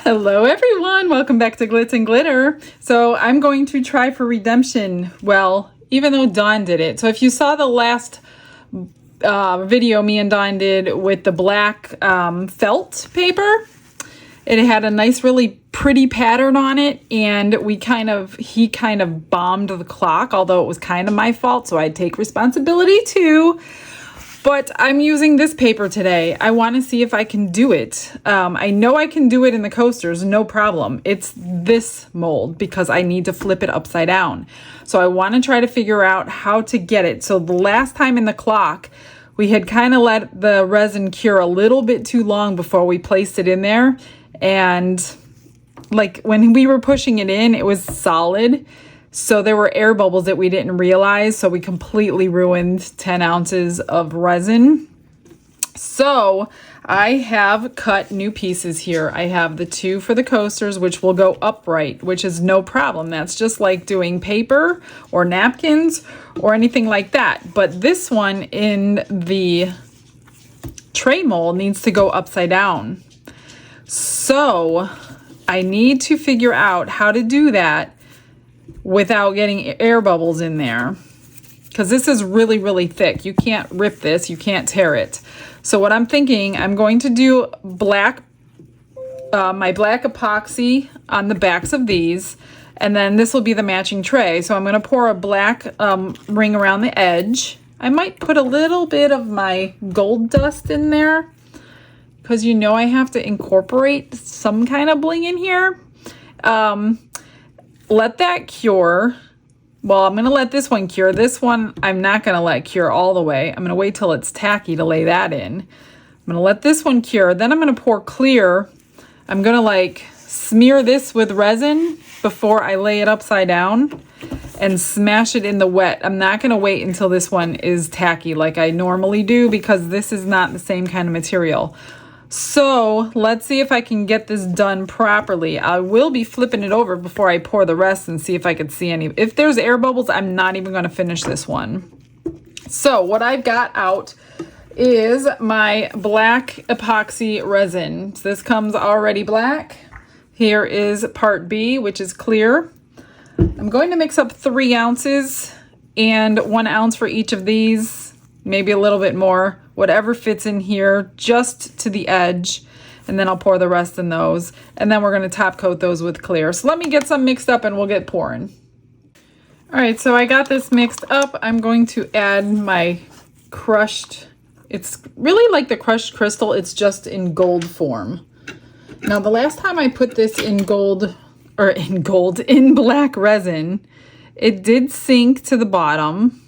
Hello everyone, welcome back to Glitz and Glitter. So I'm going to try for redemption, well, even though Dawn did it. So if you saw the last video me and Dawn did with the black felt paper, it had a nice really pretty pattern on it, and he kind of bombed the clock, although it was kind of my fault, so I take responsibility too. But I'm using this paper today. I want to see if I can do it. I know I can do it in the coasters, no problem. It's this mold because I need to flip it upside down. So I want to try to figure out how to get it. So the last time in the clock, we had kind of let the resin cure a little bit too long before we placed it in there. And like when we were pushing it in, it was solid. So there were air bubbles that we didn't realize, so we completely ruined 10 ounces of resin. So I have cut new pieces here. I have the 2 for the coasters, which will go upright, which is no problem. That's just like doing paper or napkins or anything like that. But this one in the tray mold needs to go upside down. So I need to figure out how to do that without getting air bubbles in there, because this is really, really thick. You can't rip this, you can't tear it. So what I'm thinking, I'm going to do black, my black epoxy on the backs of these, and then this will be the matching tray. So I'm going to pour a black ring around the edge. I might put a little bit of my gold dust in there, because you know I have to incorporate some kind of bling in here. Let that cure. Well, I'm going to let this one cure. This one I'm not going to let cure all the way. I'm going to wait till it's tacky to lay that in. I'm going to let this one cure. Then I'm going to pour clear. I'm going to like smear this with resin before I lay it upside down and smash it in the wet. I'm not going to wait until this one is tacky like I normally do, because this is not the same kind of material. So let's see if I can get this done properly. I will be flipping it over before I pour the rest and see if I could see any. If there's air bubbles, I'm not even going to finish this one. So what I've got out is my black epoxy resin. So this comes already black. Here is part B, which is clear. I'm going to mix up 3 ounces and 1 ounce for each of these, maybe a little bit more. Whatever fits in here, just to the edge, and then I'll pour the rest in those, and then we're going to top coat those with clear. So let me get some mixed up and we'll get pouring. All right, so I got this mixed up. I'm going to add my crushed, it's really like the crushed crystal, it's just in gold form. Now the last time I put this in in black resin, it did sink to the bottom.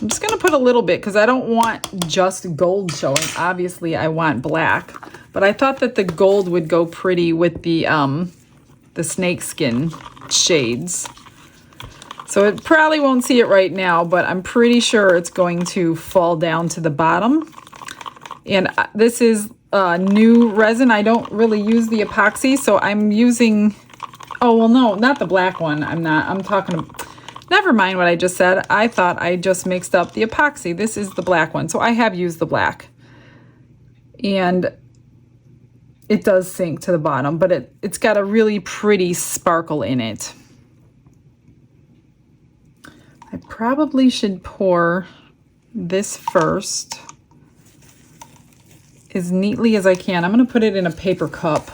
I'm just going to put a little bit because I don't want just gold showing. Obviously, I want black, but I thought that the gold would go pretty with the snakeskin shades. So it probably won't see it right now, but I'm pretty sure it's going to fall down to the bottom. And this is new resin. I don't really use the epoxy, so I'm using, oh, well, no, not the black one. I'm talking about, never mind what I just said. I thought I just mixed up the epoxy. This is the black one. So I have used the black. And it does sink to the bottom, but it's got a really pretty sparkle in it. I probably should pour this first as neatly as I can. I'm going to put it in a paper cup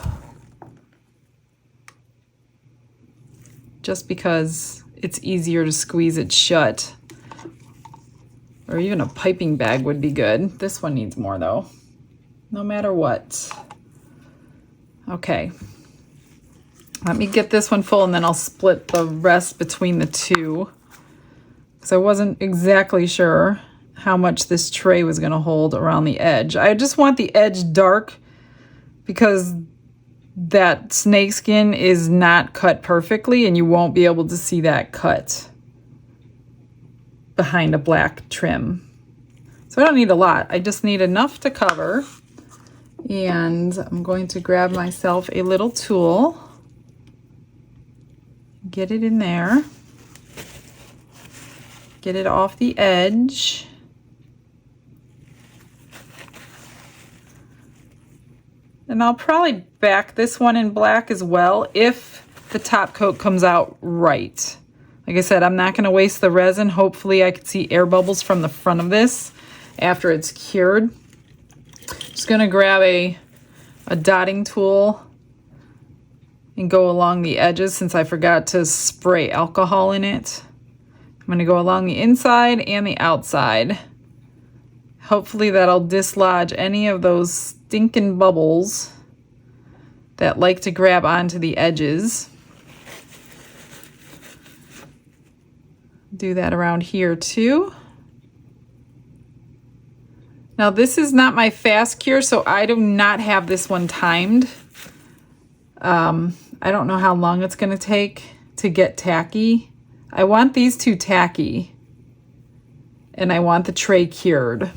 just because it's easier to squeeze it shut. Or even a piping bag would be good. This one needs more though, no matter what. Okay. Let me get this one full and then I'll split the rest between the 2. Because I wasn't exactly sure how much this tray was going to hold around the edge. I just want the edge dark because that snakeskin is not cut perfectly and you won't be able to see that cut behind a black trim. So I don't need a lot. I just need enough to cover. And I'm going to grab myself a little tool, get it in there, get it off the edge. And I'll probably back this one in black as well if the top coat comes out right. Like I said, I'm not going to waste the resin. Hopefully I can see air bubbles from the front of this after it's cured. Just going to grab a dotting tool and go along the edges since I forgot to spray alcohol in it. I'm going to go along the inside and the outside. Hopefully that'll dislodge any of those stinking bubbles that like to grab onto the edges. Do that around here too. Now this is not my fast cure, so I do not have this one timed. I don't know how long it's going to take to get tacky. I want these two tacky and I want the tray cured.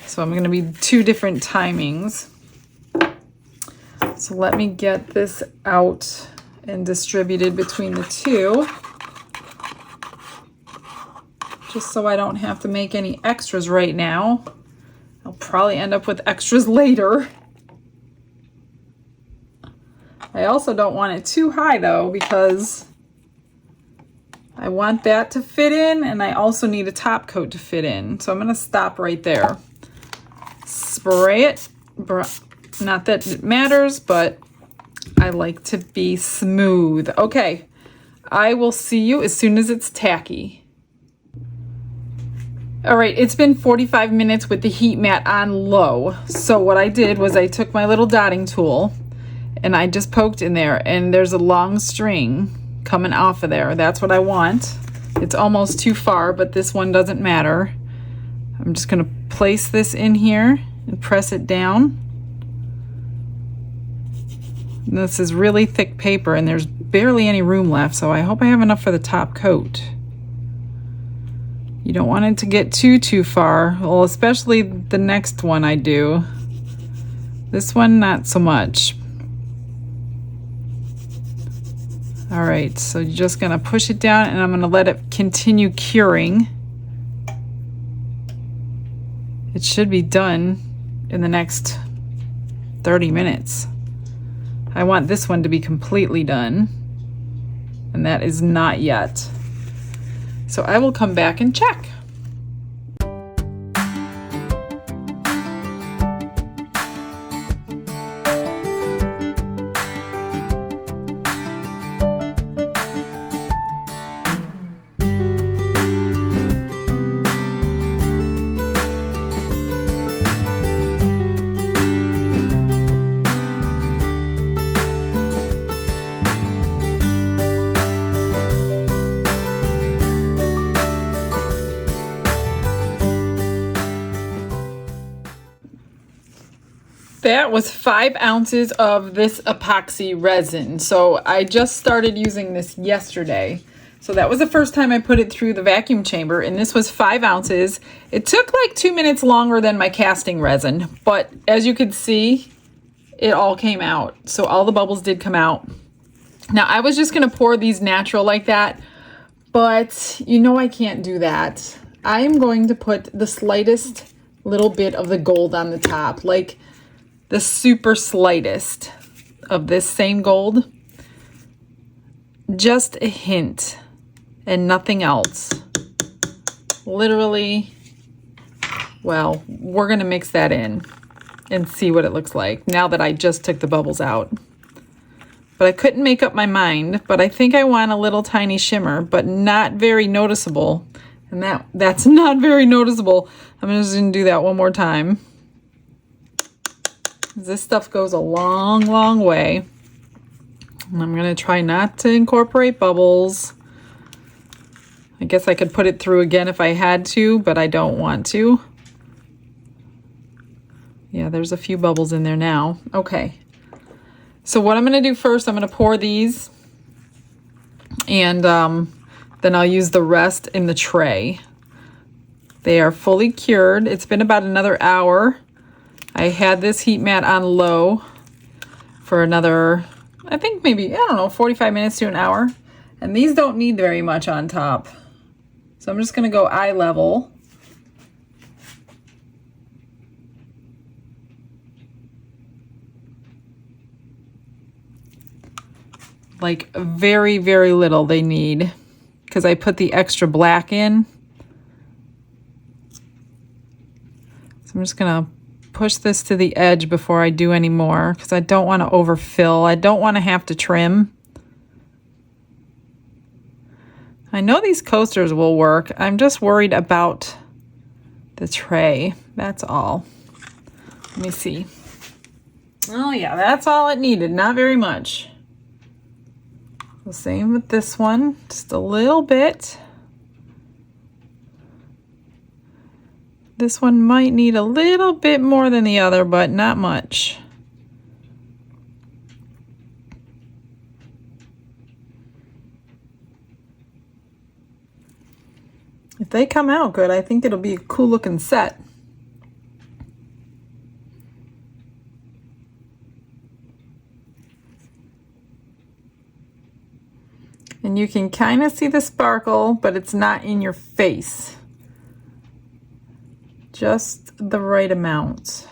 So I'm going to be two different timings. So let me get this out and distributed between the two, just so I don't have to make any extras right now. I'll probably end up with extras later. I also don't want it too high though, because I want that to fit in and I also need a top coat to fit in. So I'm going to stop right there. Spray it. Not that it matters, but I like to be smooth. Okay, I will see you as soon as it's tacky. All right, it's been 45 minutes with the heat mat on low. So what I did was I took my little dotting tool and I just poked in there, and there's a long string coming off of there. That's what I want. It's almost too far, but this one doesn't matter. I'm just gonna place this in here and press it down. And this is really thick paper and there's barely any room left, so I hope I have enough for the top coat. You don't want it to get too far. Well, especially the next one I do. This one, not so much. All right, so you're just gonna push it down and I'm gonna let it continue curing. It should be done in the next 30 minutes. I want this one to be completely done, and that is not yet. So I will come back and check. That was 5 ounces of this epoxy resin. So I just started using this yesterday. So that was the first time I put it through the vacuum chamber, and this was 5 ounces. It took like 2 minutes longer than my casting resin, but as you can see, it all came out. So all the bubbles did come out. Now I was just gonna pour these natural like that, but you know I can't do that. I am going to put the slightest little bit of the gold on the top, like the super slightest of this same gold. Just a hint and nothing else. Literally, well, we're gonna mix that in and see what it looks like now that I just took the bubbles out. But I couldn't make up my mind, but I think I want a little tiny shimmer, but not very noticeable. And that's not very noticeable. I'm just gonna do that one more time. This stuff goes a long way. And I'm gonna try not to incorporate bubbles. I guess I could put it through again if I had to, but I don't want to. Yeah, there's a few bubbles in there now. Okay. So what I'm gonna do first, I'm gonna pour these and then I'll use the rest in the tray. They are fully cured. It's been about another hour. I had this heat mat on low for another, I think maybe, I don't know, 45 minutes to an hour. And these don't need very much on top. So I'm just gonna go eye level. like very, very little they need because I put the extra black in. So I'm just gonna push this to the edge before I do any more because I don't want to overfill. I don't want to have to trim. I know these coasters will work. I'm just worried about the tray. That's all. Let me see. Oh yeah, that's all it needed. Not very much. The same with this one. Just a little bit. This one might need a little bit more than the other, but not much. If they come out good, I think it'll be a cool looking set. And you can kind of see the sparkle, but it's not in your face. Just the right amount.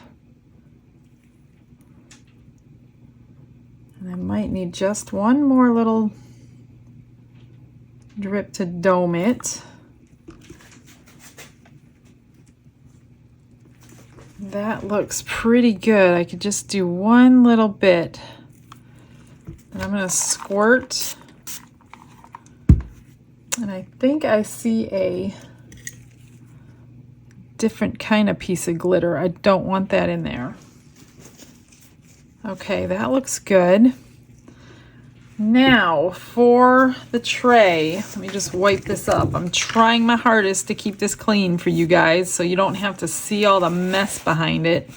And I might need just one more little drip to dome it. That looks pretty good. I could just do one little bit. And I'm going to squirt. And I think I see a different kind of piece of glitter. I don't want that in there. Okay, that looks good. Now for the tray, let me just wipe this up. I'm trying my hardest to keep this clean for you guys so you don't have to see all the mess behind it.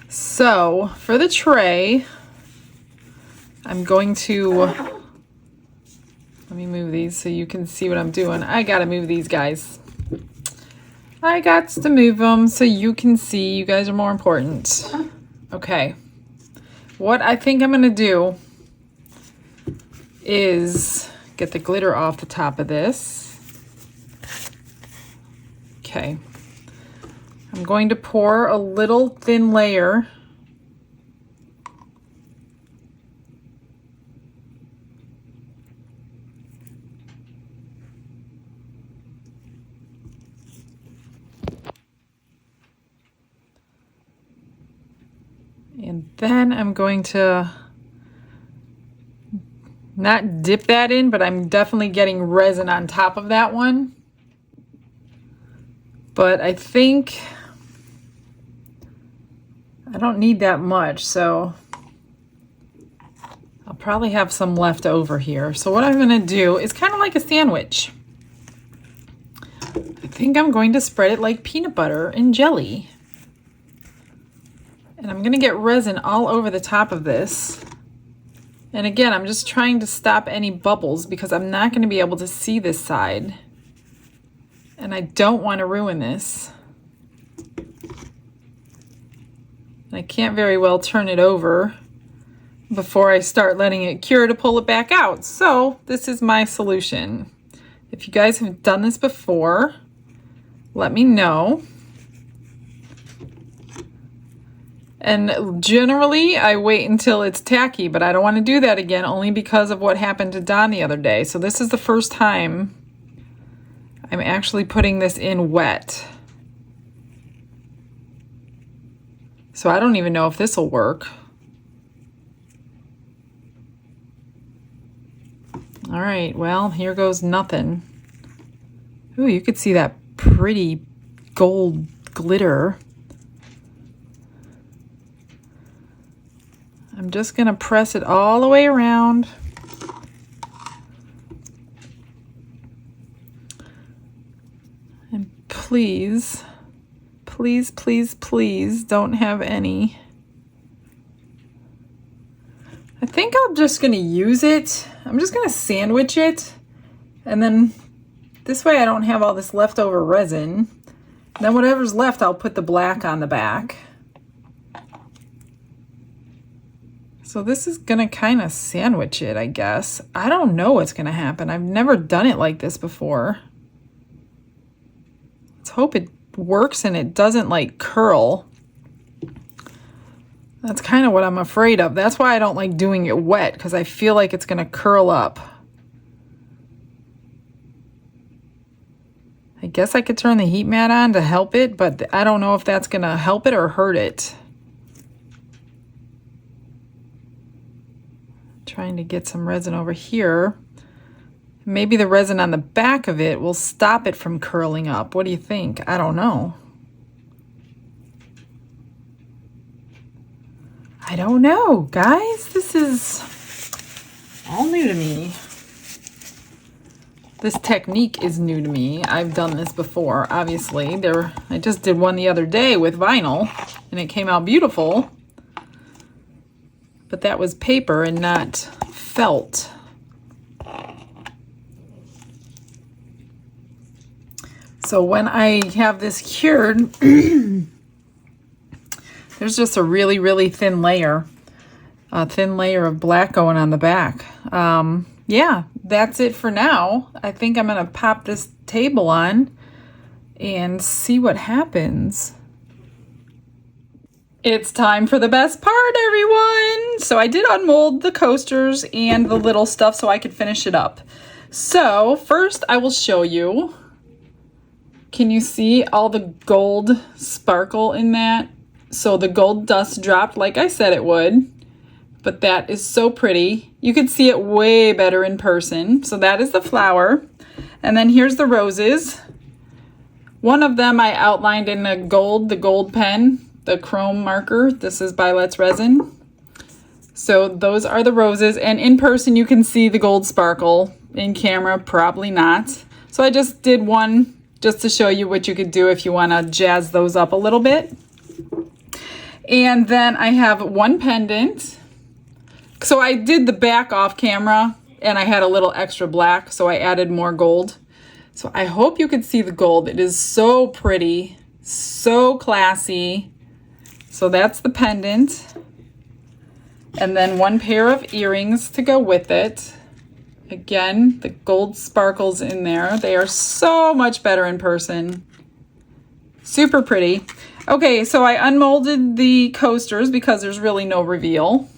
So for the tray, I'm going to, let me move these so you can see what I'm doing. I gotta move these guys. I got to move them so you can see. You guys are more important. Okay. What I think I'm gonna do is get the glitter off the top of this. Okay. I'm going to pour a little thin layer. And then I'm going to not dip that in, but I'm definitely getting resin on top of that one. But I think I don't need that much, so I'll probably have some left over here. So what I'm going to do is kind of like a sandwich. I think I'm going to spread it like peanut butter and jelly. And I'm going to get resin all over the top of this. And again, I'm just trying to stop any bubbles because I'm not going to be able to see this side. And I don't want to ruin this. And I can't very well turn it over before I start letting it cure to pull it back out. So this is my solution. If you guys have done this before, let me know. And generally, I wait until it's tacky, but I don't want to do that again only because of what happened to Don the other day. So this is the first time I'm actually putting this in wet. So I don't even know if this will work. All right, well, here goes nothing. Ooh, you could see that pretty gold glitter. I'm just going to press it all the way around. And please, please, please, please don't have any. I think I'm just going to use it. I'm just going to sandwich it. And then this way I don't have all this leftover resin. Then whatever's left, I'll put the black on the back. So this is gonna kind of sandwich it, I guess. I don't know what's gonna happen. I've never done it like this before. Let's hope it works and it doesn't like curl. That's kind of what I'm afraid of. That's why I don't like doing it wet, because I feel like it's going to curl up. I guess I could turn the heat mat on to help it, but I don't know if that's going to help it or hurt it. Trying to get some resin over here. Maybe the resin on the back of it will stop it from curling up. What do you think? I don't know. I don't know, guys. This is all new to me. This technique is new to me. I've done this before, obviously. I just did one the other day with vinyl, and it came out beautiful. But that was paper and not felt. So when I have this cured, there's just a really, really thin layer. A thin layer of black going on the back. Yeah, that's it for now. I think I'm going to pop this table on and see what happens. It's time for the best part, everyone. So I did unmold the coasters and the little stuff so I could finish it up. So first I will show you. Can you see all the gold sparkle in that? So the gold dust dropped like I said it would. But that is so pretty. You could see it way better in person. So that is the flower. And then here's the roses. One of them I outlined in the gold pen, the chrome marker. This is by Let's Resin. So those are the roses. And in person you can see the gold sparkle. In camera, probably not. So I just did one just to show you what you could do if you want to jazz those up a little bit. And then I have one pendant. So I did the back off camera and I had a little extra black, so I added more gold. So I hope you could see the gold. It is so pretty, so classy. So that's the pendant. And then one pair of earrings to go with it. Again, the gold sparkles in there. They are so much better in person. Super pretty. Okay, so I unmolded the coasters because there's really no reveal.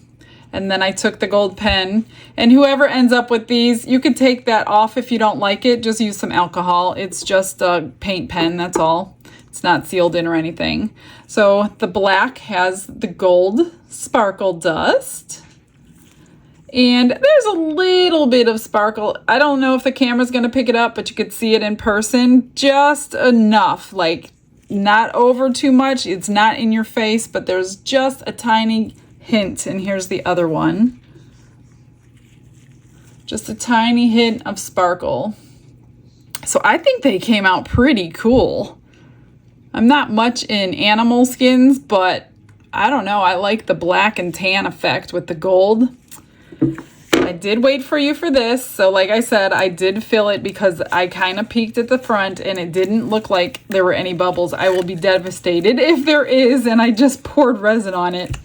And then I took the gold pen, and whoever ends up with these, you could take that off if you don't like it. Just use some alcohol. It's just a paint pen, that's all. It's not sealed in or anything. So the black has the gold sparkle dust. And there's a little bit of sparkle. I don't know if the camera's gonna pick it up, but you could see it in person. Just enough, like not over too much. It's not in your face, but there's just a tiny hint. And here's the other one. Just a tiny hint of sparkle. So I think they came out pretty cool. I'm not much in animal skins, but I don't know. I like the black and tan effect with the gold. I did wait for you for this. So like I said, I did fill it because I kind of peeked at the front and it didn't look like there were any bubbles. I will be devastated if there is, and I just poured resin on it.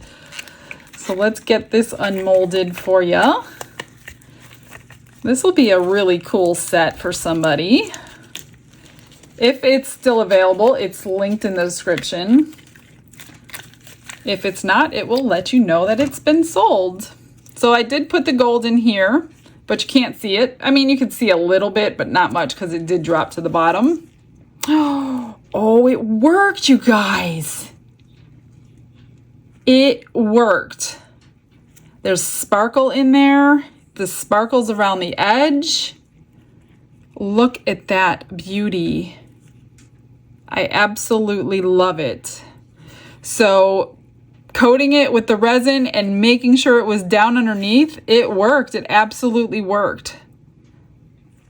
So let's get this unmolded for you. This will be a really cool set for somebody. If it's still available, it's linked in the description. If it's not, it will let you know that it's been sold. So I did put the gold in here, but you can't see it. I mean, you can see a little bit, but not much because it did drop to the bottom. Oh, it worked, you guys. It worked. There's sparkle in there. The sparkles around the edge. Look at that beauty. I absolutely love it. So coating it with the resin and making sure it was down underneath, it worked. It absolutely worked.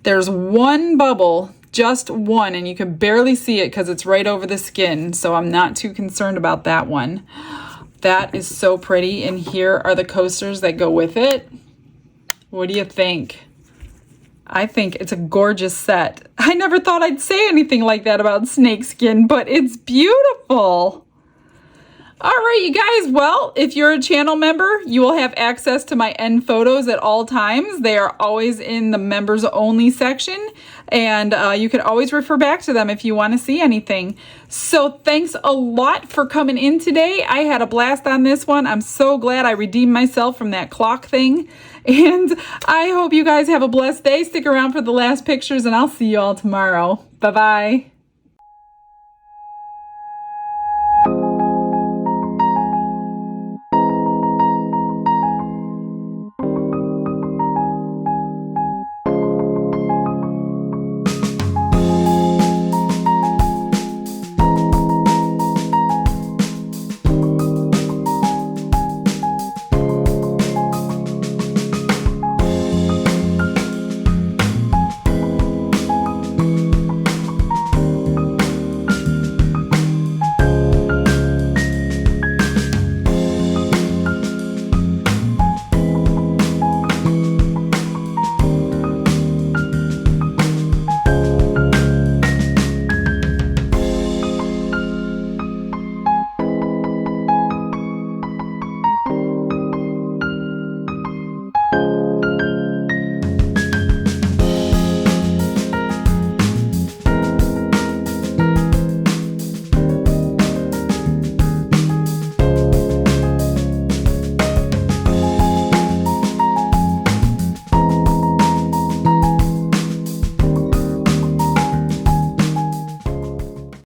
There's one bubble, just one, and you can barely see it because it's right over the skin. So I'm not too concerned about that one. That is so pretty. And here are the coasters that go with it. What do you think? I think it's a gorgeous set. I never thought I'd say anything like that about snakeskin, but it's beautiful. All right, you guys. Well, if you're a channel member, you will have access to my end photos at all times. They are always in the members only section, and you can always refer back to them if you want to see anything. So thanks a lot for coming in today. I had a blast on this one. I'm so glad I redeemed myself from that clock thing. And I hope you guys have a blessed day. Stick around for the last pictures, and I'll see you all tomorrow. Bye-bye.